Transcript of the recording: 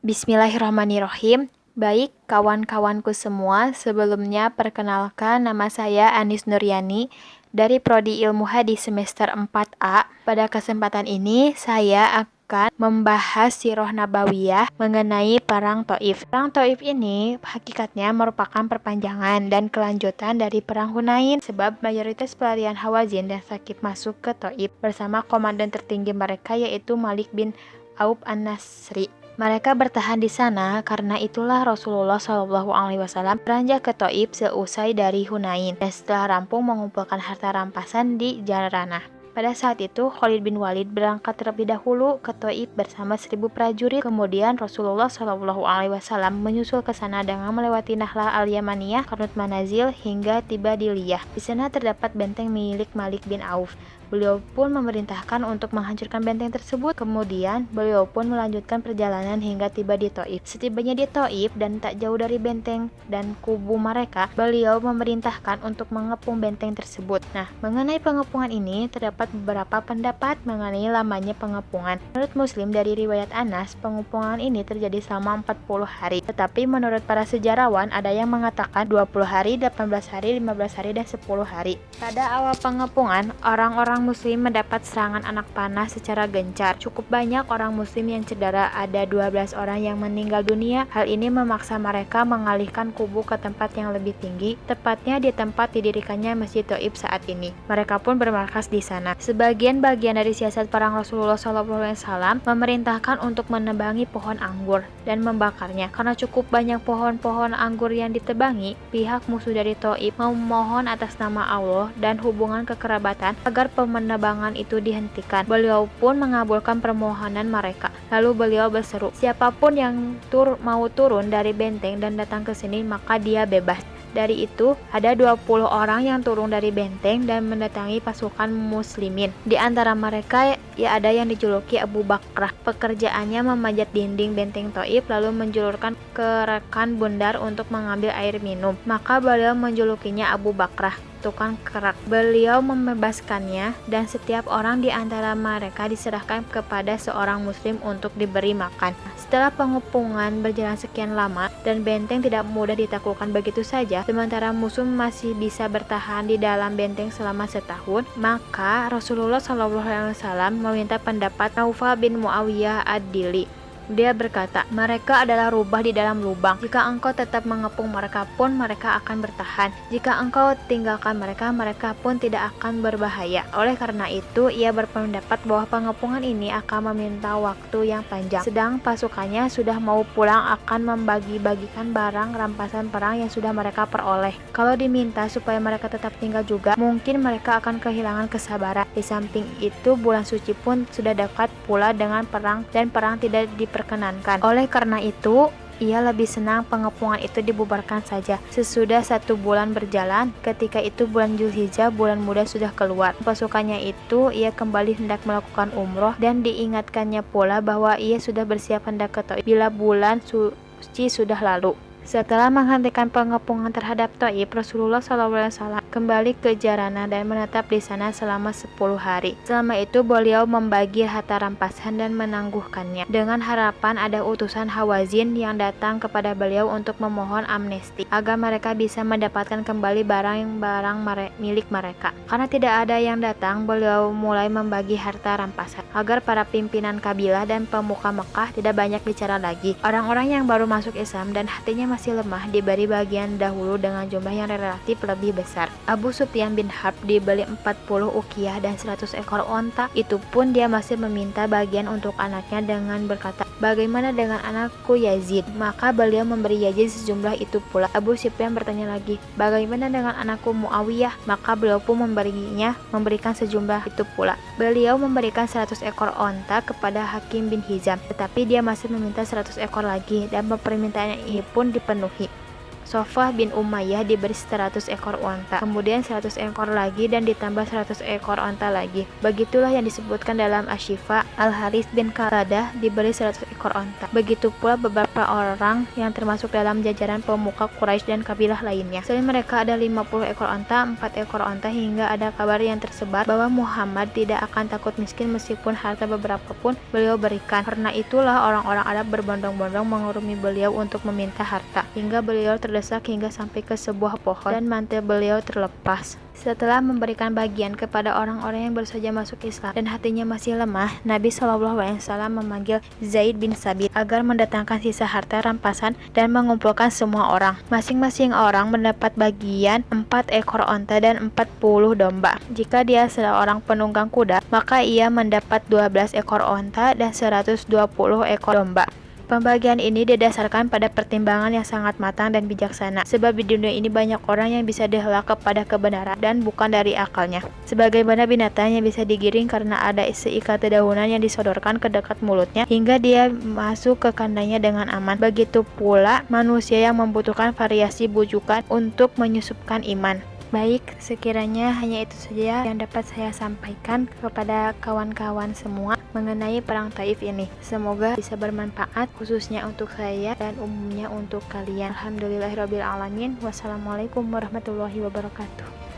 Bismillahirrahmanirrahim. Baik, kawan-kawanku semua, sebelumnya perkenalkan nama saya Anis Nuryani dari Prodi Ilmu Hadis semester 4A. Pada kesempatan ini, saya akan membahas Sirah Nabawiyah mengenai Perang Taif. Perang Taif ini hakikatnya merupakan perpanjangan dan kelanjutan dari Perang Hunain, sebab mayoritas pelarian Hawazin dan Sakif masuk ke Taif bersama komandan tertinggi mereka yaitu Malik bin Auf An-Nasri. Mereka bertahan di sana, karena itulah Rasulullah SAW beranjak ke Taif seusai dari Hunain dan setelah rampung mengumpulkan harta rampasan di Jaranah. Pada saat itu, Khalid bin Walid berangkat terlebih dahulu ke Taif bersama 1000 prajurit. Kemudian Rasulullah SAW menyusul ke sana dengan melewati Nahlah al-Yamaniyah, Qarnut Manazil hingga tiba di Liyah. Di sana terdapat benteng milik Malik bin Auf. Beliau pun memerintahkan untuk menghancurkan benteng tersebut. Kemudian beliau pun melanjutkan perjalanan hingga tiba di Taif. Setibanya di Taif dan tak jauh dari benteng dan kubu mereka, beliau memerintahkan untuk mengepung benteng tersebut. Nah, mengenai pengepungan ini terdapat beberapa pendapat mengenai lamanya pengepungan. Menurut Muslim dari riwayat Anas, pengepungan ini terjadi selama 40 hari. Tetapi menurut para sejarawan ada yang mengatakan 20 hari, 18 hari, 15 hari, dan 10 hari. Pada awal pengepungan, orang-orang Muslim mendapat serangan anak panah secara gencar. Cukup banyak orang Muslim yang cedera, ada 12 orang yang meninggal dunia. Hal ini memaksa mereka mengalihkan kubu ke tempat yang lebih tinggi, tepatnya di tempat didirikannya Masjid Taif saat ini. Mereka pun bermarkas di sana. Sebagian bagian dari siasat perang Rasulullah SAW memerintahkan untuk menebangi pohon anggur dan membakarnya. Karena cukup banyak pohon-pohon anggur yang ditebangi, pihak musuh dari Taif memohon atas nama Allah dan hubungan kekerabatan agar penebangan itu dihentikan. Beliau pun mengabulkan permohonan mereka. Lalu beliau berseru, siapapun yang mau turun dari benteng dan datang ke sini, maka dia bebas. Dari itu, ada 20 orang yang turun dari benteng dan mendatangi pasukan muslimin. Di antara mereka, ada yang dijuluki Abu Bakrah. Pekerjaannya memanjat dinding benteng Taif lalu menjulurkan ke rekan bundar untuk mengambil air minum. Maka beliau menjulukinya Abu Bakrah, tukang kerak. Beliau membebaskannya dan setiap orang di antara mereka diserahkan kepada seorang muslim untuk diberi makan. Setelah pengepungan berjalan sekian lama dan benteng tidak mudah ditaklukkan begitu saja, sementara musuh masih bisa bertahan di dalam benteng selama setahun, maka Rasulullah SAW meminta pendapat Naufal bin Muawiyah ad-Dili. Dia berkata, mereka adalah rubah di dalam lubang. Jika engkau tetap mengepung mereka pun, mereka akan bertahan. Jika engkau tinggalkan mereka, mereka pun tidak akan berbahaya. Oleh karena itu, ia berpendapat bahwa pengepungan ini akan meminta waktu yang panjang. Sedang pasukannya sudah mau pulang akan membagi-bagikan barang rampasan perang yang sudah mereka peroleh. Kalau diminta supaya mereka tetap tinggal juga, mungkin mereka akan kehilangan kesabaran. Di samping itu, bulan suci pun sudah dekat pula dengan perang, dan perang tidak diperkenankan. Oleh karena itu, ia lebih senang pengepungan itu dibubarkan saja. Sesudah 1 bulan berjalan, ketika itu bulan Zulhijjah, bulan muda sudah keluar. Pasukannya itu, ia kembali hendak melakukan umroh dan diingatkannya pula bahwa ia sudah bersiap hendak ke Taif bila bulan suci sudah lalu. Setelah menghentikan pengepungan terhadap Taif, Rasulullah SAW kembali ke Jaranah dan menetap di sana selama 10 hari. Selama itu beliau membagi harta rampasan dan menangguhkannya, dengan harapan ada utusan Hawazin yang datang kepada beliau untuk memohon amnesti, agar mereka bisa mendapatkan kembali barang-barang milik mereka. Karena tidak ada yang datang, beliau mulai membagi harta rampasan, agar para pimpinan kabilah dan pemuka Mekah tidak banyak bicara lagi. Orang-orang yang baru masuk Islam dan hatinya masih lemah diberi bagian dahulu dengan jumlah yang relatif lebih besar. Abu Sufyan bin Harb dibeli 40 ukiyah dan 100 ekor onta. Itu pun dia masih meminta bagian untuk anaknya dengan berkata, bagaimana dengan anakku Yazid? Maka beliau memberi Yazid sejumlah itu pula. Abu Sufyan bertanya lagi, bagaimana dengan anakku Muawiyah? Maka beliau pun memberikan sejumlah itu pula. Beliau memberikan 100 ekor onta kepada Hakim bin Hizam, tetapi dia masih meminta 100 ekor lagi dan permintaannya ini pun dipenuhi. Sofah bin Umayyah diberi 100 ekor unta, kemudian 100 ekor lagi dan ditambah 100 ekor unta lagi. Begitulah yang disebutkan dalam Asy-Syifa. Al-Harits bin Qatadah diberi 100 ekor unta. Begitu pula beberapa orang yang termasuk dalam jajaran pemuka Quraisy dan kabilah lainnya. Selain mereka ada 50 ekor unta, 4 ekor unta, hingga ada kabar yang tersebar bahwa Muhammad tidak akan takut miskin meskipun harta beberapa pun beliau berikan. Karena itulah orang-orang Arab berbondong-bondong mengerumuni beliau untuk meminta harta, hingga beliau terdesak hingga sampai ke sebuah pohon dan mantel beliau terlepas. Setelah memberikan bagian kepada orang-orang yang baru saja masuk Islam dan hatinya masih lemah, Nabi SAW memanggil Zaid bin Sabit agar mendatangkan sisa harta rampasan dan mengumpulkan semua orang. Masing-masing orang mendapat bagian 4 ekor onta dan 40 domba. Jika dia seorang penunggang kuda, maka ia mendapat 12 ekor onta dan 120 ekor domba. Pembagian ini didasarkan pada pertimbangan yang sangat matang dan bijaksana, sebab di dunia ini banyak orang yang bisa dihelak kepada kebenaran dan bukan dari akalnya. Sebagaimana binatang yang bisa digiring karena ada seikat dedaunan yang disodorkan ke dekat mulutnya hingga dia masuk ke kandangnya dengan aman. Begitu pula manusia yang membutuhkan variasi bujukan untuk menyusupkan iman. Baik, sekiranya hanya itu saja yang dapat saya sampaikan kepada kawan-kawan semua mengenai perang Taif ini. Semoga bisa bermanfaat khususnya untuk saya dan umumnya untuk kalian. Alhamdulillahirabbil alamin. Wassalamualaikum warahmatullahi wabarakatuh.